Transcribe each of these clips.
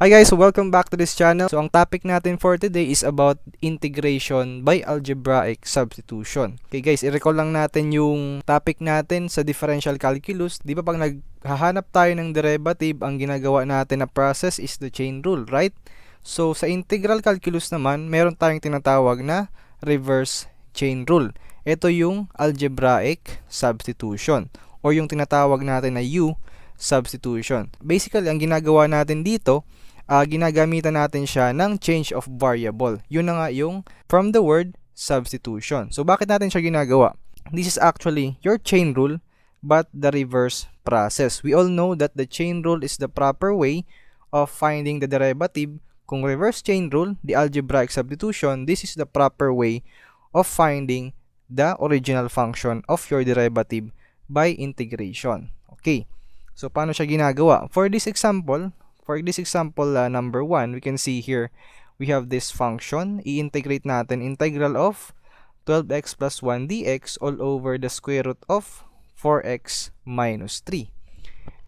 Hi guys, welcome back to this channel. So ang topic natin for today is about integration by algebraic substitution. Okay guys, i-recall lang natin yung topic natin sa differential calculus. Di ba pag naghahanap tayo ng derivative, ang ginagawa natin na process is the chain rule, right? So sa integral calculus naman, meron tayong tinatawag na reverse chain rule. Ito yung algebraic substitution or yung tinatawag natin na U substitution. Basically, ang ginagawa natin dito, ginagamitan natin siya ng change of variable. Yun na nga yung from the word substitution. So, bakit natin siya ginagawa? This is actually your chain rule, but the reverse process. We all know that the chain rule is the proper way of finding the derivative. Kung reverse chain rule, the algebraic substitution, this is the proper way of finding the original function of your derivative by integration. Okay. So, paano siya ginagawa? For this example number 1, we can see here, we have this function. I-integrate natin integral of 12x plus 1 dx all over the square root of 4x minus 3.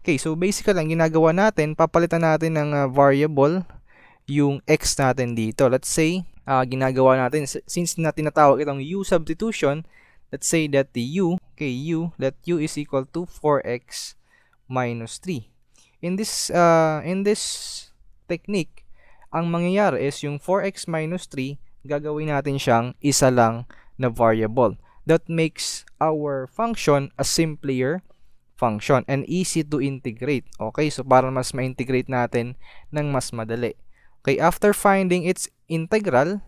Okay, so basically, ang ginagawa natin, papalitan natin ng variable yung x natin dito. Let's say, ginagawa natin, since na tinatawag itong u substitution, let's say that the let u is equal to 4x minus 3. In this technique, ang mangyayari is yung 4x minus 3, gagawin natin siyang isa lang na variable. That makes our function a simpler function and easy to integrate. Okay, so para mas ma-integrate natin ng mas madali. Okay, after finding its integral,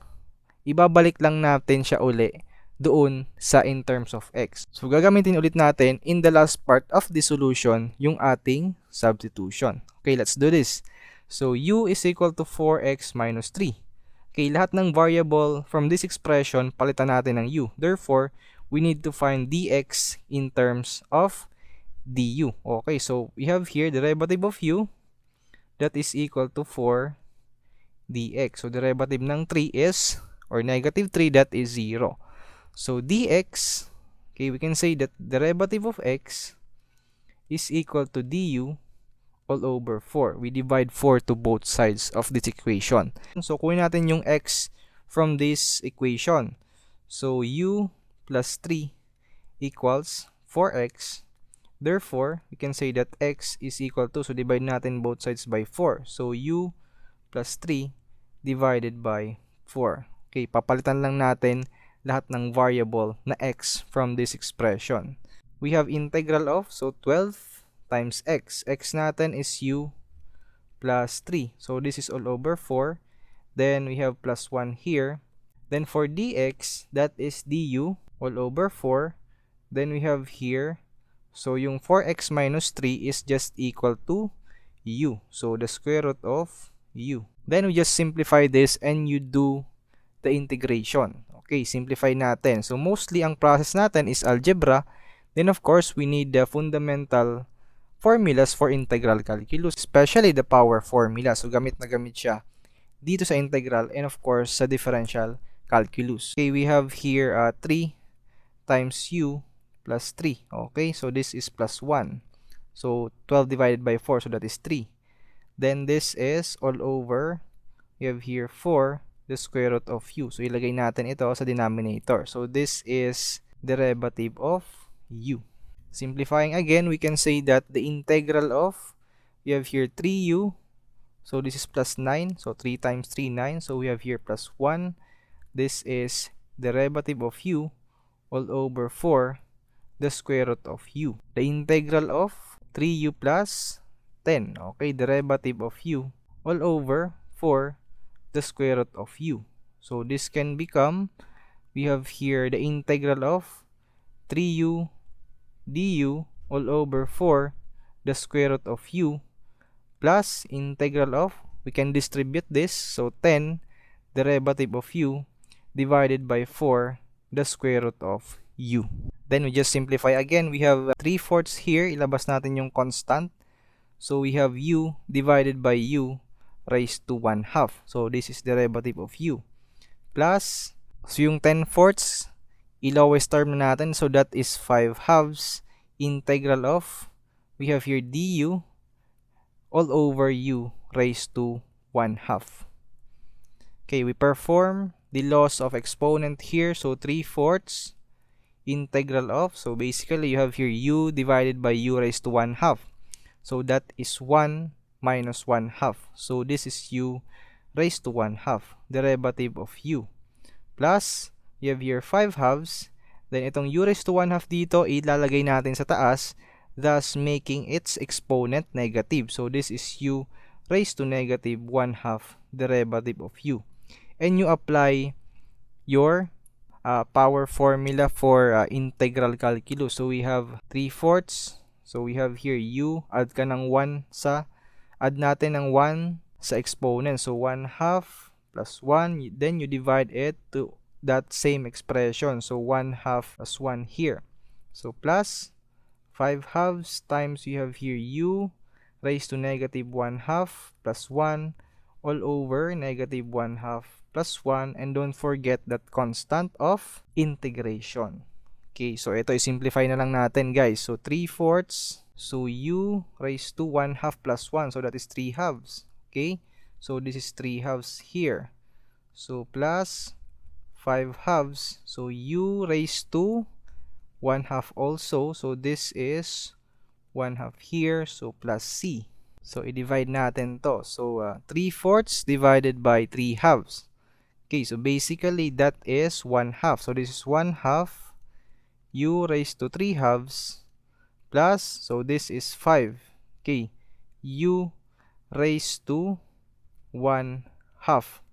ibabalik lang natin siya uli doon sa in terms of x. So, gagamitin ulit natin in the last part of the solution yung ating substitution. Okay, let's do this. So, u is equal to 4x minus 3. Okay, lahat ng variable from this expression, palitan natin ng u. Therefore, we need to find dx in terms of du. Okay, so we have here derivative of u that is equal to 4 dx. So, derivative ng 3 is, or negative 3, that is 0. So, dx, okay, we can say that derivative of x is equal to du all over 4. We divide 4 to both sides of this equation. So, kunin natin yung x from this equation. So, u plus 3 equals 4x. Therefore, we can say that x is equal to, so divide natin both sides by 4. So, u plus 3 divided by 4. Okay, papalitan lang natin lahat ng variable na x from this expression. We have integral of, so 12 times x. X natin is u plus 3. So this is all over 4. Then we have plus 1 here. Then for dx, that is du all over 4. Then we have here, so yung 4x minus 3 is just equal to u. So the square root of u. Then we just simplify this and you do the integration. Okay, simplify natin. So, mostly ang process natin is algebra. Then, of course, we need the fundamental formulas for integral calculus, especially the power formula. So, gamit na gamit siya dito sa integral and, of course, sa differential calculus. Okay, we have here 3 times u plus 3. Okay, so this is plus 1. So, 12 divided by 4, so that is 3. Then, this is all over, we have here 4 the square root of u. So, ilagay natin ito sa denominator. So, this is derivative of u. Simplifying again, we can say that the integral of, we have here 3u. So, this is plus 9. So, 3 times 3, 9. So, we have here plus 1. This is derivative of u all over 4 the square root of u. The integral of 3u plus 10. Okay, derivative of u all over 4 the square root of u. So this can become, we have here the integral of 3u du all over 4 the square root of u plus integral of, we can distribute this, so 10 derivative of u divided by 4 the square root of u. Then we just simplify again. We have 3/4 here, ilabas natin yung constant. So we have u divided by u raised to 1/2. So, this is derivative of u. Plus, so yung 10/4, i-lowest term na natin. So, that is 5/2 integral of, we have here du all over u raised to 1/2. Okay, we perform the loss of exponent here. So 3/4 integral of, so basically you have here u divided by u raised to 1/2. So that is 1 minus 1/2. So this is u raised to 1/2, derivative of u. Plus, you have here 5/2. Then itong u raised to 1/2 dito, ilalagay natin sa taas, thus making its exponent negative. So this is u raised to negative 1/2, derivative of u. And you apply your power formula for integral calculus. So we have 3/4. So we have here u, add natin ng 1 sa exponent. So 1/2 plus 1, then you divide it to that same expression. So 1/2 plus 1 here. So plus 5/2 times you have here u raised to negative 1/2 plus 1 all over negative 1/2 plus 1, and don't forget that constant of integration. Okay, so ito i-simplify na lang natin, guys. So 3/4, so u raised to 1/2 plus 1, so that is 3/2. Okay, so this is 3/2 here. So plus 5/2, so u raised to 1/2 also, so this is 1/2 here, so plus c. So i-divide natin to. So 3/4 divided by 3/2. Okay, so basically that is 1/2. So this is 1/2 u raised to 3/2 plus, so this is 5. Okay, u raised to 1/2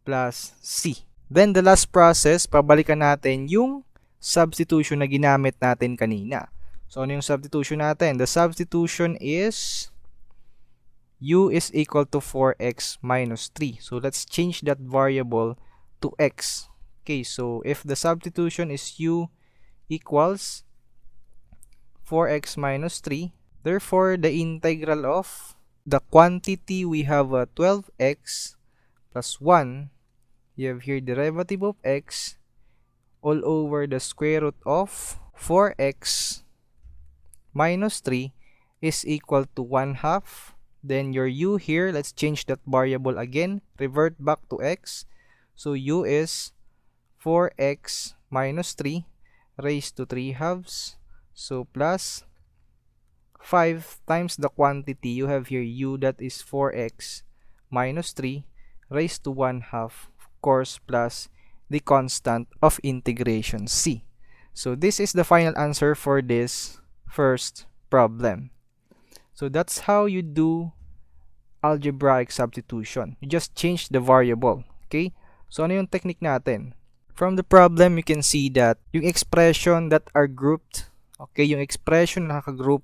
plus c. Then the last process, pabalikan natin yung substitution na ginamit natin kanina. So ano yung substitution natin? The substitution is u is equal to 4x minus 3. So let's change that variable to x. Okay, so if the substitution is u equals 4x minus 3, therefore the integral of the quantity we have 12x plus 1, you have here derivative of x all over the square root of 4x minus 3 is equal to 1/2. Then your u here, let's change that variable again, revert back to x. So u is 4x minus 3 raised to 3/2. So plus 5 times the quantity you have here u, that is 4x minus 3 raised to 1/2, of course, plus the constant of integration c. So this is the final answer for this first problem. So that's how you do algebraic substitution. You just change the variable. Okay? So ano yung technique natin? From the problem, you can see that yung expression that are grouped, okay, yung expression na nakagroup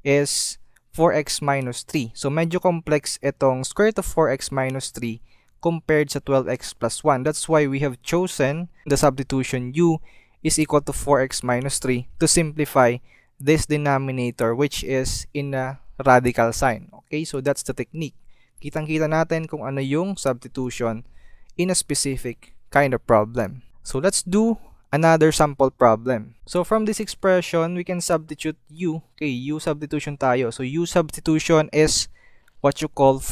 is 4x minus 3. So medyo complex itong square root of 4x minus 3 compared sa 12x plus 1. That's why we have chosen the substitution u is equal to 4x minus 3 to simplify this denominator, which is in a radical sign. Okay, so that's the technique. Kitang-kita natin kung ano yung substitution in a specific kind of problem. So let's do another sample problem. So from this expression, we can substitute u. Okay, u substitution tayo. So u substitution is what you call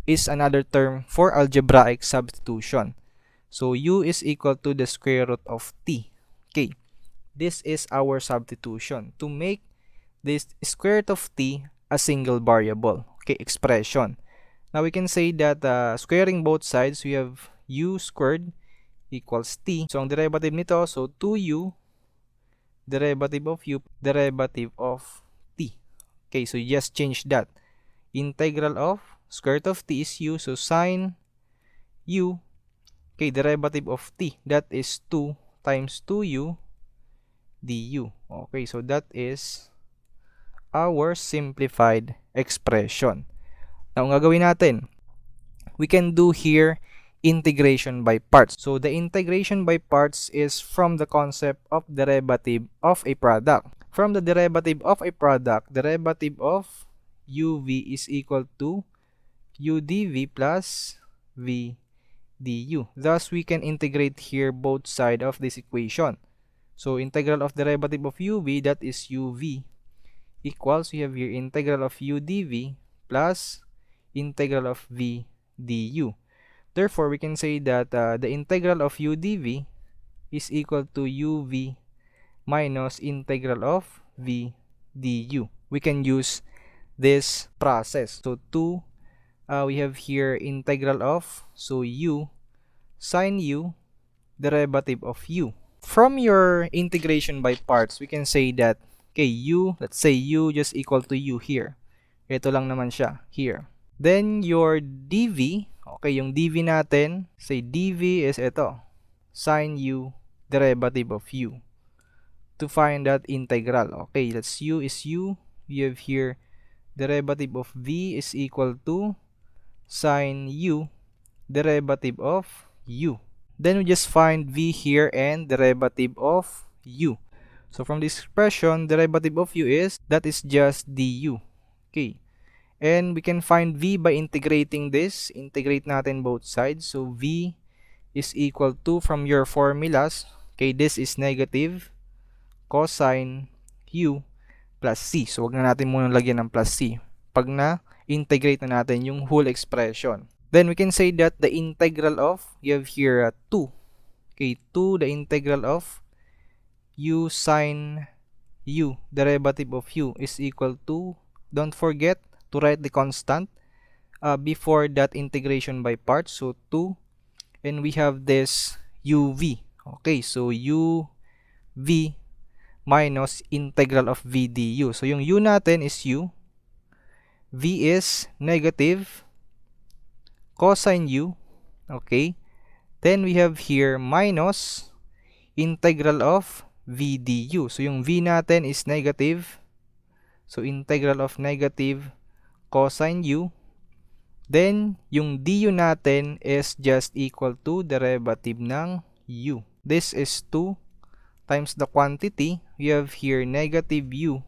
is another term for algebraic substitution. So u is equal to the square root of t. Okay, this is our substitution to make this square root of t a single variable. Okay, expression. Now we can say that squaring both sides, we have u squared equals t. So ang derivative nito, so 2u derivative of u derivative of t. Okay, so you just change that. Integral of square root of t is u, so sine u, okay, derivative of t, that is 2 times 2u du. Okay, so that is our simplified expression. Now, ang gagawin natin, we can do here integration by parts. So the integration by parts is from the concept of derivative of a product. From the derivative of a product, derivative of uv is equal to u dv plus v du. Thus, we can integrate here both sides of this equation. So integral of derivative of uv, that is uv, equals, we have here integral of u dv plus integral of v du. Therefore, we can say that the integral of u dv is equal to uv minus integral of v du. We can use this process. So 2, we have here integral of, so u sine u derivative of u. From your integration by parts, we can say that, okay, u, let's say u just equal to u here. Ito lang naman siya, here. Then, your dv, okay, yung dv natin, say dv is ito, sine u derivative of u. To find that integral, okay, let's u is u. We have here derivative of v is equal to sine u derivative of u. Then we just find v here and derivative of u. So from this expression, derivative of u is, that is just du. Okay. And we can find v by integrating this. Integrate natin both sides. So v is equal to, from your formulas, okay, this is negative cosine u plus c. So wag na natin muna lagyan ng plus c pag na-integrate na natin yung whole expression. Then we can say that the integral of, you have here 2. Okay, 2, the integral of u sine u derivative of u is equal to, don't forget to write the constant before that integration by parts. So 2, and we have this uv. Okay, so uv minus integral of v du. So yung u natin is u, v is negative cosine u, okay, then we have here minus integral of v du. So yung v natin is negative, so integral of negative cosine u, then yung du natin is just equal to derivative ng u. This is 2 times the quantity, we have here negative u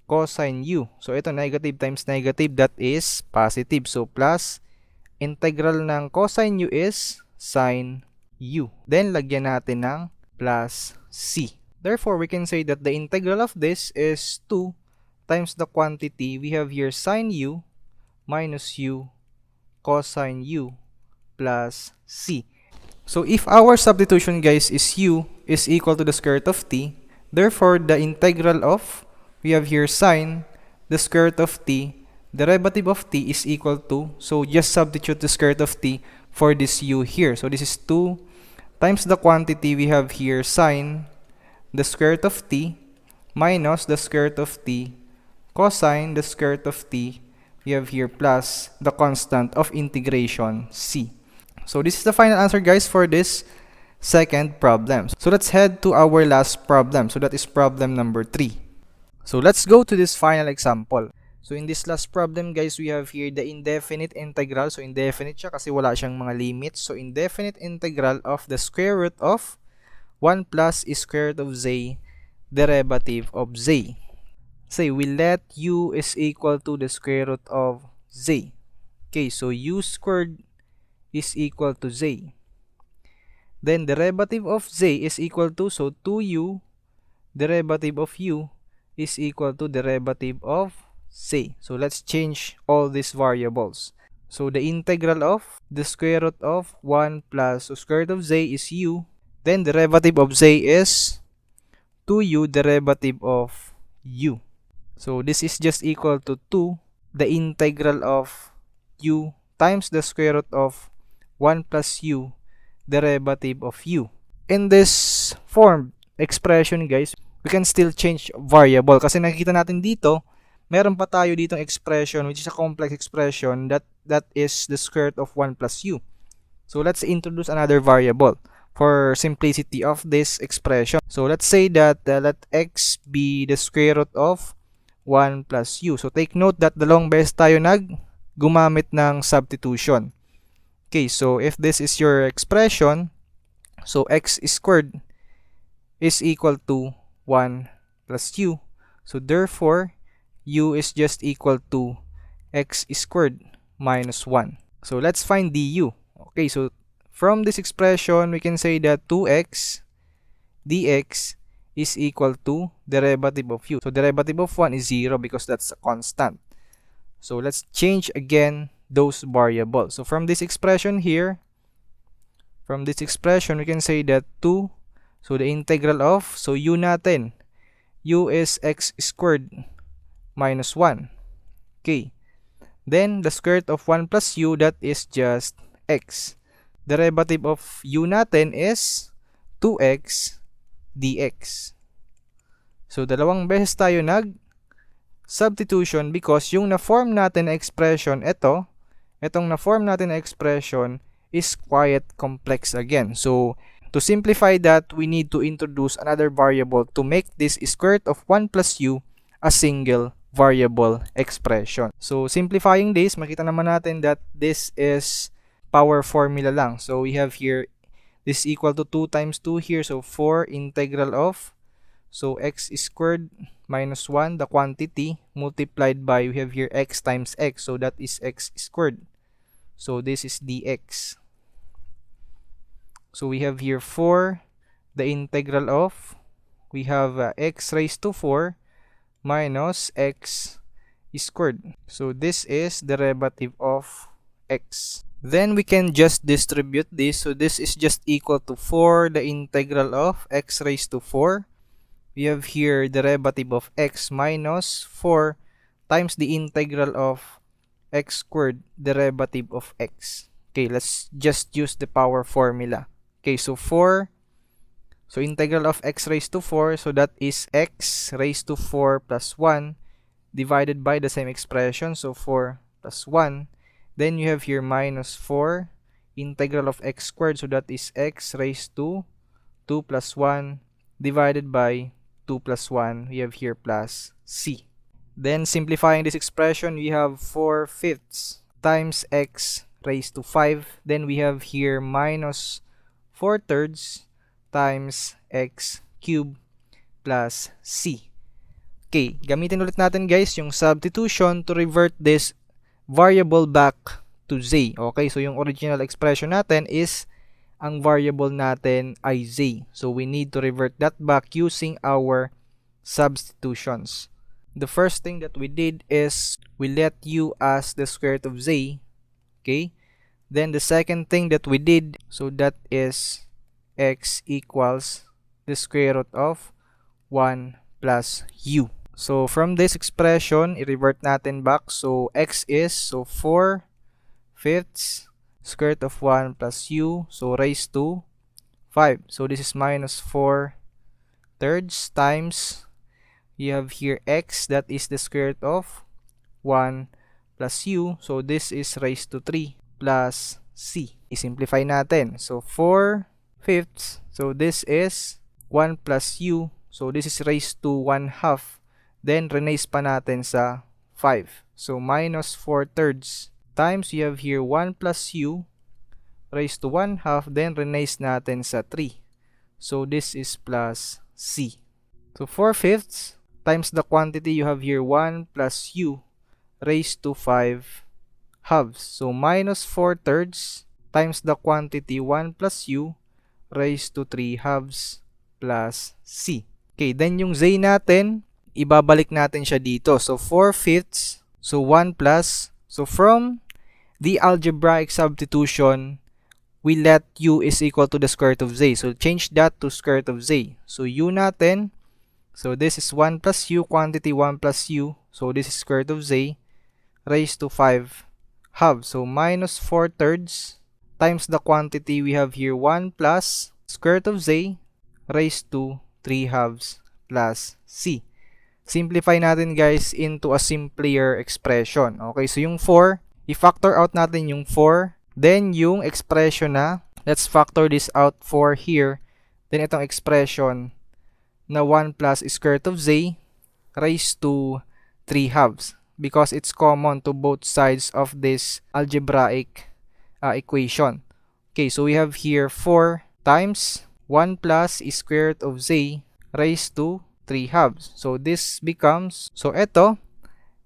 cosine u. So ito negative times negative, that is positive, so plus integral ng cosine u is sine u. Then, lagyan natin ng plus c. Therefore, we can say that the integral of this is 2 times the quantity. We have here sine u minus u cosine u plus c. So, if our substitution, guys, is u is equal to the square root of t, therefore, the integral of, we have here sine the square root of t, derivative of t is equal to, so just substitute the square root of t for this u here. So this is 2 times the quantity, we have here sine the square root of t minus the square root of t cosine the square root of t, we have here plus the constant of integration c. So this is the final answer, guys, for this second problem. So let's head to our last problem. So that is problem number 3. So let's go to this final example. So in this last problem, guys, we have here the indefinite integral. So indefinite siya kasi wala siyang mga limits. So indefinite integral of the square root of 1 plus square root of z derivative of z. Say we let u is equal to the square root of z. Okay, so u squared is equal to z. Then derivative of z is equal to, so 2u derivative of u is equal to derivative of z. So let's change all these variables. So the integral of the square root of 1 plus the square root of z is u. Then derivative of z is 2u derivative of u. So this is just equal to 2 the integral of u times the square root of 1 plus u derivative of u. In this form expression, guys, we can still change variable kasi nakikita natin dito meron pa tayo ditong expression which is a complex expression that is the square root of 1 plus u. So let's introduce another variable for simplicity of this expression. So let's say that let x be the square root of 1 plus u. So take note that dalawang beses tayo gumamit ng substitution. Okay, so if this is your expression, so x squared is equal to 1 plus u. So therefore, u is just equal to x squared minus 1. So let's find du. Okay, so from this expression, we can say that 2x dx is equal to derivative of u. So derivative of 1 is 0 because that's a constant. So let's change again those variables. So from this expression here, we can say that 2, so the integral of, so u natin, u is x squared minus 1. Okay. Then, the square root of 1 plus u, that is just x. Derivative of u natin is 2x dx. So, dalawang beses tayo substitution because yung na-form natin na expression, itong na-form natin na expression is quite complex again. So, to simplify that, we need to introduce another variable to make this square root of 1 plus u a single variable expression. So, simplifying this, makita naman natin that this is power formula lang. So, we have here, this is equal to 2 times 2 here. So, 4 integral of, so x squared minus 1, the quantity, multiplied by, we have here x times x. So, that is x squared. So, this is dx. So, we have here 4, the integral of, we have x raised to 4 minus x squared. So, this is derivative of x. Then, we can just distribute this. So, this is just equal to 4, the integral of x raised to 4. We have here derivative of x minus 4 times the integral of x squared, derivative of x. Okay, let's just use the power formula. Okay, so 4, so integral of x raised to 4, so that is x raised to 4 plus 1 divided by the same expression, so 4 plus 1. Then you have here minus 4 integral of x squared, so that is x raised to 2 plus 1 divided by 2 plus 1. We have here plus c. Then simplifying this expression, we have 4/5 times x raised to 5. Then we have here minus 4/3 times x cubed plus c. Okay, gamitin ulit natin guys yung substitution to revert this variable back to z. Okay, so yung original expression natin is ang variable natin ay z. So we need to revert that back using our substitutions. The first thing that we did is we let u as the square root of z. Okay, then the second thing that we did, so that is x equals the square root of 1 plus u. So from this expression, i-revert natin back. So x is, so 4/5 square root of 1 plus u, so raised to 5. So this is minus 4/3 times, you have here x, that is the square root of 1 plus u, so this is raised to 3 plus c. I-simplify natin. So 4/5, so this is 1 plus u, so this is raised to 1/2. Then renaise pa natin sa 5. So minus 4/3 times, you have here 1 plus u raised to 1/2, then renaise natin sa 3. So this is plus c. So 4/5 times the quantity, you have here 1 plus u raised to 5/2. So minus 4/3 times the quantity 1 plus u raised to 3/2 plus c. Okay, then yung z natin, ibabalik natin siya dito. So 4/5, so 1 plus, so from the algebraic substitution, we let u is equal to the square root of z. So change that to square root of z. So u natin, so this is 1 plus u, quantity 1 plus u, so this is square root of z raised to 5/2. So minus 4/3 times the quantity, we have here 1 plus square root of z raised to 3/2 plus c. Simplify natin guys into a simpler expression. Okay, so yung 4, i-factor out natin yung 4. Then yung expression na, let's factor this out 4 here. Then itong expression na 1 plus square root of z raised to 3/2. Because it's common to both sides of this algebraic equation. Okay, so we have here 4 times 1 plus square root of z raised to 3/2. So this becomes, so ito,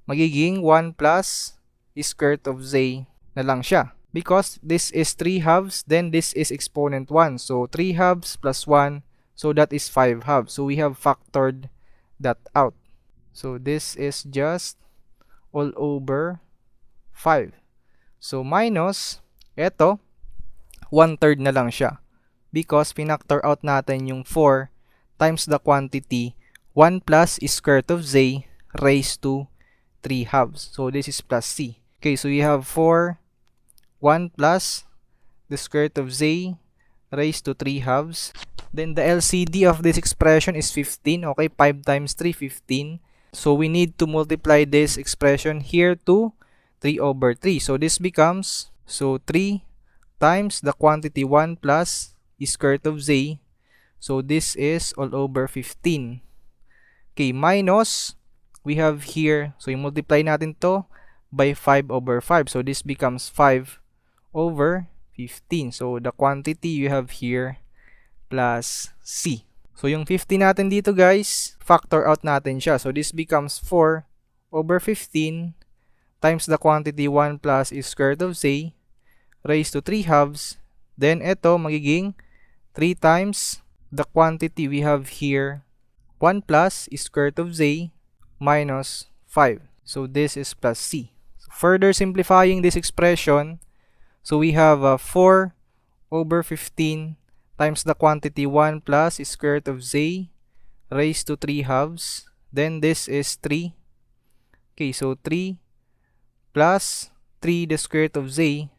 magiging 1 plus square root of z na lang siya. Because this is 3/2, then this is exponent 1. So 3/2 plus 1, so that is 5/2. So we have factored that out. So this is just all over 5. So minus, eto, 1/3 na lang siya. Because pinactor out natin yung 4 times the quantity 1 plus square root of z raised to 3 halves. So this is plus c. Okay, so we have 4, 1 plus the square root of z raised to 3 halves. Then the LCD of this expression is 15. Okay, 5 times 3, 15. So we need to multiply this expression here to 3 over 3. So this becomes, so 3 times the quantity 1 plus square root of z. So this is all over 15. Okay, minus, we have here, so yung multiply natin to by 5 over 5. So this becomes 5 over 15. So the quantity you have here plus c. So yung 50 natin dito guys, factor out natin siya. So this becomes 4 over 15 times the quantity 1 plus square root of z raised to 3 halves. Then ito magiging 3 times the quantity we have here 1 plus square root of z minus 5. So this is plus c. So further simplifying this expression, so we have 4 over 15 times the quantity 1 plus square root of z raised to 3 halves. Then this is 3. Okay, so 3 plus 3 the square root of z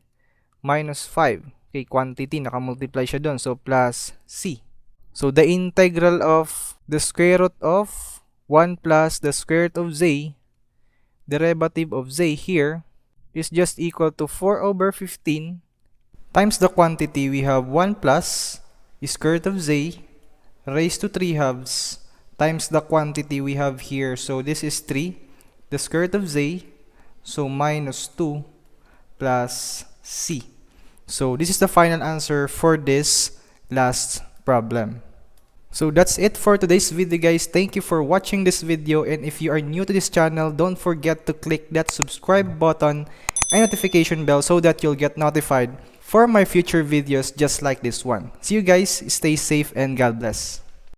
minus 5. Okay, quantity, nakamultiply siya doon. So plus c. So the integral of the square root of 1 plus the square root of z, derivative of z here, is just equal to 4 over 15 times the quantity we have 1 plus square root of z raised to 3 halves times the quantity we have here. So this is 3, the square root of z, so minus 2 plus c. So this is the final answer for this last problem. So that's it for today's video guys. Thank you for watching this video, and if you are new to this channel, don't forget to click that subscribe button and notification bell so that you'll get notified for my future videos just like this one. See you guys, stay safe and God bless.